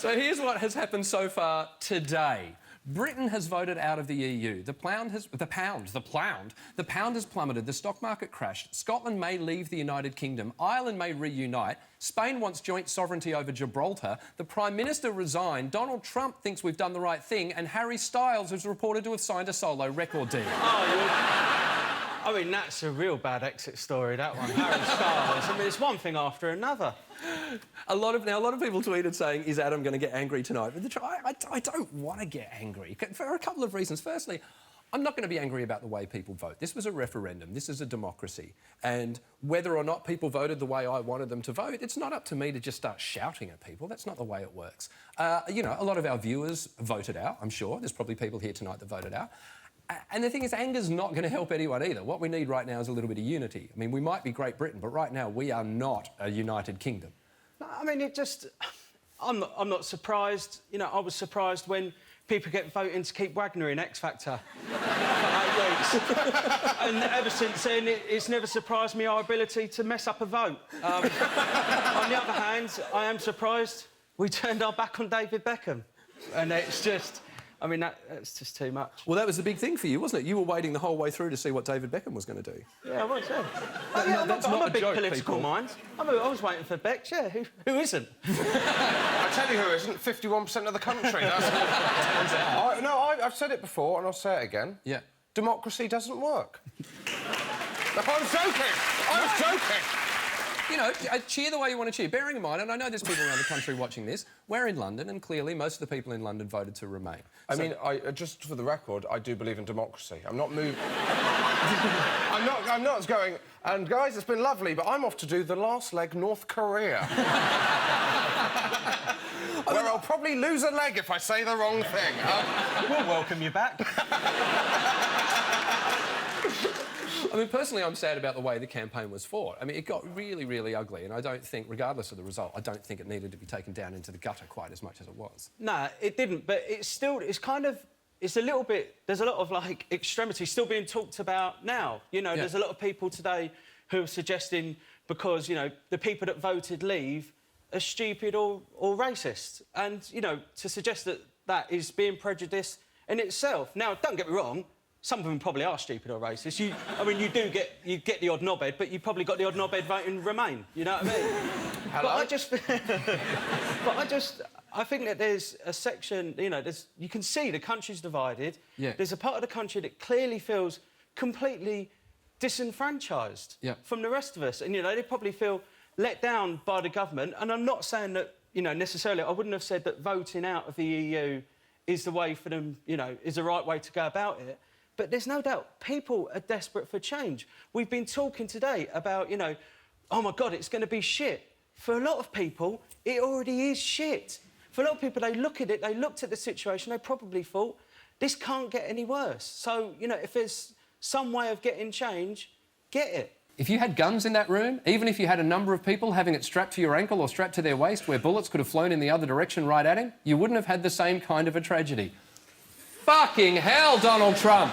So here's what has happened so far today. Britain has voted out of the EU. The pound has plummeted. The stock market crashed. Scotland may leave the United Kingdom. Ireland may reunite. Spain wants joint sovereignty over Gibraltar. The Prime Minister resigned. Donald Trump thinks we've done the right thing. And Harry Styles is reported to have signed a solo record deal. I mean, that's a real bad exit story, that one. Harry Styles. I mean, it's one thing after another. A lot of people tweeted saying, is Adam going to get angry tonight? But I don't want to get angry for a couple of reasons. Firstly, I'm not going to be angry about the way people vote. This was a referendum. This is a democracy. And whether or not people voted the way I wanted them to vote, it's not up to me to just start shouting at people. That's not the way it works. You know, a lot of our viewers voted out, I'm sure. There's probably people here tonight that voted out. And the thing is, anger's not going to help anyone either. What we need right now is a little bit of unity. I mean, we might be Great Britain, but right now we are not a united kingdom. No, I mean, it just... I'm not surprised. You know, I was surprised when people get voting to keep Wagner in X Factor for 8 weeks. And ever since then, it's never surprised me our ability to mess up a vote. On the other hand, I am surprised we turned our back on David Beckham. And it's just... I mean, that's just too much. Well, that was the big thing for you, wasn't it? You were waiting the whole way through to see what David Beckham was going to do. Yeah, I was, yeah. I'm a big political mind. I was waiting for Beck, yeah. Who isn't? I tell you who isn't, 51% of the country. I've said it before, and I'll say it again. Yeah. Democracy doesn't work. Look, I was joking! I was joking! You know, cheer the way you want to cheer. Bearing in mind, and I know there's people around the country watching this, we're in London, and clearly most of the people in London voted to remain. I mean, just for the record, I do believe in democracy. I'm not moved... I'm not going, and guys, it's been lovely, but I'm off to do the last leg North Korea. Where I'll probably lose a leg if I say the wrong thing. We'll welcome you back. I mean, personally, I'm sad about the way the campaign was fought. I mean, it got really, really ugly, and I don't think, regardless of the result, I don't think it needed to be taken down into the gutter quite as much as it was. No, it didn't, but it's a little bit... There's a lot of, like, extremity still being talked about now. You know, There's a lot of people today who are suggesting, because, you know, the people that voted Leave are stupid or racist. And, you know, to suggest that that is being prejudiced in itself. Now, don't get me wrong, some of them probably are stupid or racist. I mean, you get the odd knobhead, but you probably got the odd knobhead voting Remain. You know what I mean? Hello? I think that there's a section, you know, you can see the country's divided. Yeah. There's a part of the country that clearly feels completely disenfranchised from the rest of us. And, you know, they probably feel let down by the government. And I'm not saying that, you know, necessarily, I wouldn't have said that voting out of the EU is the way for them, you know, is the right way to go about it. But there's no doubt people are desperate for change. We've been talking today about, you know, oh, my God, it's going to be shit. For a lot of people, it already is shit. For a lot of people, they look at it, they looked at the situation, they probably thought, this can't get any worse. So, you know, if there's some way of getting change, get it. If you had guns in that room, even if you had a number of people having it strapped to your ankle or strapped to their waist where bullets could have flown in the other direction right at him, you wouldn't have had the same kind of a tragedy. Fucking hell, Donald Trump!